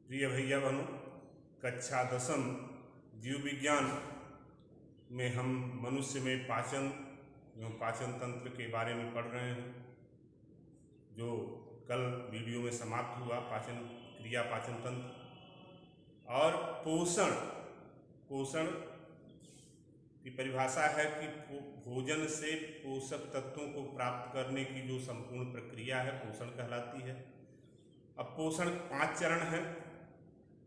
प्रिय भैया बहनों, कक्षा 10 जीव विज्ञान में हम मनुष्य में पाचन एवं पाचन तंत्र के बारे में पढ़ रहे हैं। जो कल वीडियो में समाप्त हुआ पाचन क्रिया, पाचन तंत्र और पोषण। पोषण की परिभाषा है कि भोजन से पोषक तत्वों को प्राप्त करने की जो संपूर्ण प्रक्रिया है पोषण कहलाती है। अब पोषण 5 चरण हैं।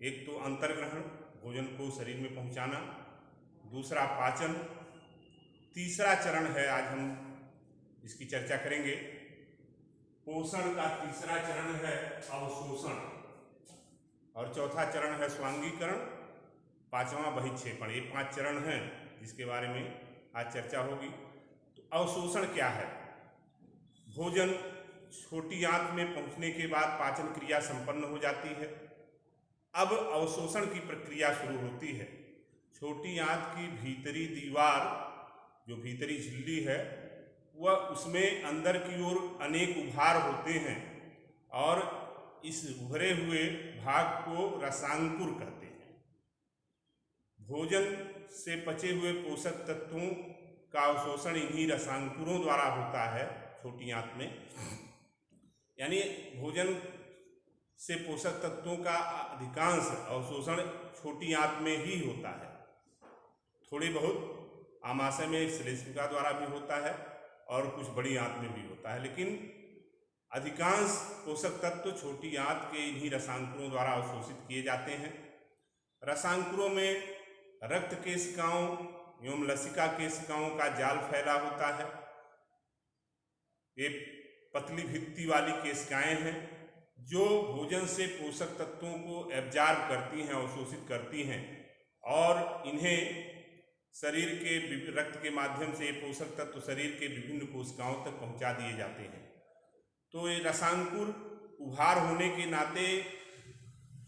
एक तो अंतर्ग्रहण, भोजन को शरीर में पहुंचाना। दूसरा पाचन। तीसरा चरण है, आज हम इसकी चर्चा करेंगे। पोषण का तीसरा चरण है अवशोषण और चौथा चरण है स्वांगीकरण, पांचवा बहिक्षेपण। ये 5 चरण हैं जिसके बारे में आज चर्चा होगी। तो अवशोषण क्या है? भोजन छोटी आंत में पहुंचने के बाद पाचन क्रिया संपन्न हो जाती है। अब अवशोषण की प्रक्रिया शुरू होती है। छोटी आंत की भीतरी दीवार, जो भीतरी झिल्ली है, वह उसमें अंदर की ओर अनेक उभार होते हैं और इस उभरे हुए भाग को रसांकुर कहते हैं। भोजन से पचे हुए पोषक तत्वों का अवशोषण इन्हीं रसांकुरों द्वारा होता है छोटी आंत में। यानी भोजन से पोषक तत्वों का अधिकांश अवशोषण छोटी आंत में ही होता है। थोड़ी बहुत आमाशय में श्लेष्मिका द्वारा भी होता है और कुछ बड़ी आंत में भी होता है, लेकिन अधिकांश पोषक तत्व छोटी आंत के इन्हीं रसांकुरों द्वारा अवशोषित किए जाते हैं। रसांकुरों में रक्त केशिकाओं एवं लसिका केशिकाओं का जाल फैला होता है। ये पतली भित्ति वाली केशिकाएं हैं जो भोजन से पोषक तत्वों को एब्जॉर्ब करती हैं, अवशोषित करती हैं और इन्हें शरीर के रक्त के माध्यम से ये पोषक तत्व शरीर के विभिन्न कोशिकाओं तक पहुंचा दिए जाते हैं। तो ये रसांकुर उभार होने के नाते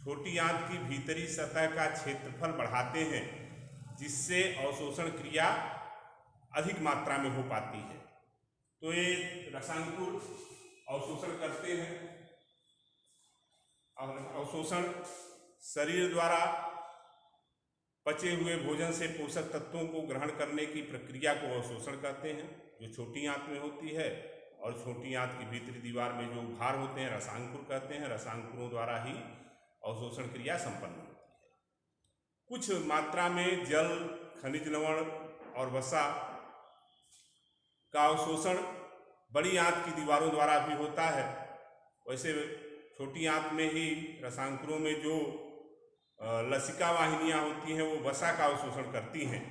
छोटी आंत की भीतरी सतह का क्षेत्रफल बढ़ाते हैं, जिससे अवशोषण क्रिया अधिक मात्रा में हो पाती है। तो ये रसांकुर अवशोषण करते हैं और अवशोषण शरीर द्वारा पचे हुए भोजन से पोषक तत्वों को ग्रहण करने की प्रक्रिया को अवशोषण कहते हैं, जो छोटी आंत में होती है। और छोटी आंत की भीतरी दीवार में जो उभार होते हैं रसांकुर कहते हैं। रसांकुरों द्वारा ही अवशोषण क्रिया संपन्न होती है। कुछ मात्रा में जल, खनिज लवण और वसा का अवशोषण बड़ी आंत की दीवारों द्वारा भी होता है। वैसे छोटी आंत में ही रसांकुरों में जो लसिका वाहिनियां होती हैं वो वसा का अवशोषण करती हैं,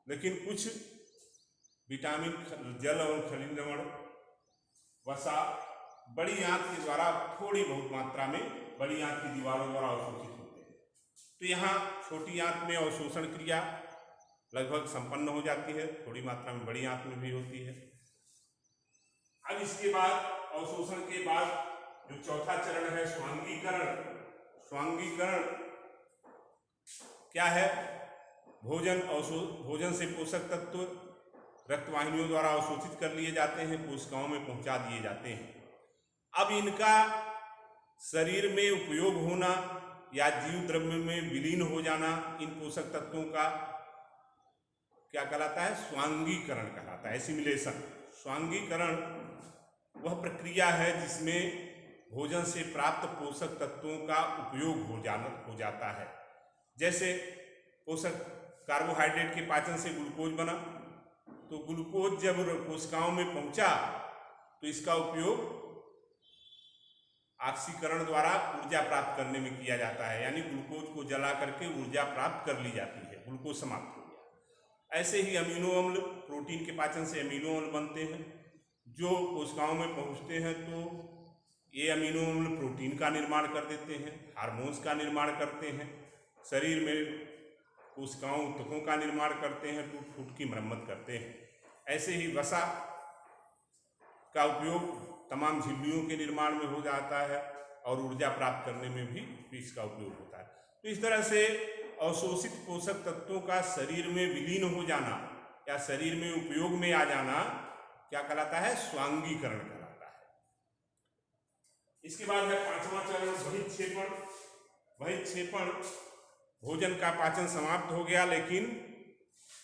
लेकिन कुछ विटामिन, जल और खनिज लवण, वसा बड़ी आंत के द्वारा थोड़ी बहुत मात्रा में बड़ी आंत की दीवारों द्वारा अवशोषित होते हैं। तो यहाँ छोटी आंत में अवशोषण क्रिया लगभग संपन्न हो जाती है, थोड़ी मात्रा में बड़ी आंत में भी होती है। अब इसके बाद अवशोषण के बाद जो चौथा चरण है स्वांगीकरण। स्वांगीकरण क्या है? भोजन से पोषक तत्व रक्त वाहिनियों द्वारा अवशोषित कर लिए जाते हैं, कोशिकाओं में पहुंचा दिए जाते हैं। अब इनका शरीर में उपयोग होना या जीव द्रव्य में विलीन हो जाना, इन पोषक तत्वों का क्या कहलाता है? स्वांगीकरण कहलाता है, एसिमिलेशन। स्वांगीकरण वह प्रक्रिया है जिसमें भोजन से प्राप्त पोषक तत्वों का उपयोग हो जाता है। जैसे पोषक कार्बोहाइड्रेट के पाचन से ग्लूकोज बना, तो ग्लूकोज जब कोशिकाओं में पहुंचा तो इसका उपयोग ऑक्सीकरण द्वारा ऊर्जा प्राप्त करने में किया जाता है। यानी ग्लूकोज को जला करके ऊर्जा प्राप्त कर ली जाती है, ग्लूकोज समाप्त हो गया। ऐसे ही अमीनो अम्ल, प्रोटीन के पाचन से अमीनो अम्ल बनते हैं जो कोशिकाओं में पहुंचते हैं, तो ये अमीनो अम्ल प्रोटीन का निर्माण कर देते हैं, हार्मोन्स का निर्माण करते हैं, शरीर में कोशिकाओं ऊतकों का निर्माण करते हैं, टूट फूट की मरम्मत करते हैं। ऐसे ही वसा का उपयोग तमाम झिल्लियों के निर्माण में हो जाता है और ऊर्जा प्राप्त करने में भी इसका उपयोग होता है। तो इस तरह से अवशोषित पोषक तत्वों का शरीर में विलीन हो जाना या शरीर में उपयोग में आ जाना क्या कहलाता है? स्वांगीकरण कहलाता है। इसके बाद है पांचवा चरण बहिक्षेपण। बहिक्षेपण, भोजन का पाचन समाप्त हो गया, लेकिन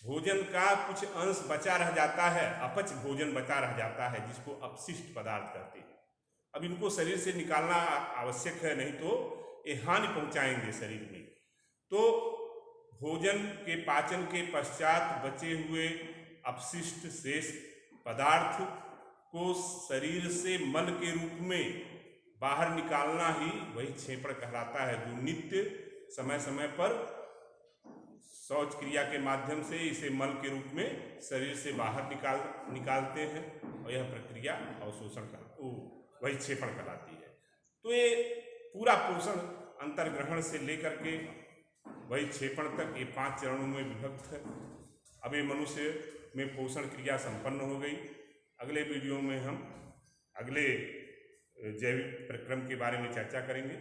भोजन का कुछ अंश बचा रह जाता है, अपच भोजन बचा रह जाता है, जिसको अपशिष्ट पदार्थ कहते हैं। अब इनको शरीर से निकालना आवश्यक है, नहीं तो ये हानि पहुंचाएंगे शरीर में। तो भोजन के पाचन के पश्चात बचे हुए अपशिष्ट शेष पदार्थ को शरीर से मल के रूप में बाहर निकालना ही बहिक्षेपण कहलाता है, जो नित्य समय समय पर शौच क्रिया के माध्यम से इसे मल के रूप में शरीर से बाहर निकालते हैं, और यह प्रक्रिया अवशोषण का बहिक्षेपण कहलाती है। तो ये पूरा पोषण अंतर्ग्रहण से लेकर के बहिक्षेपण तक ये 5 चरणों में विभक्त है। अब ये मनुष्य में पोषण क्रिया संपन्न हो गई। अगले वीडियो में हम अगले जैविक प्रक्रम के बारे में चर्चा करेंगे।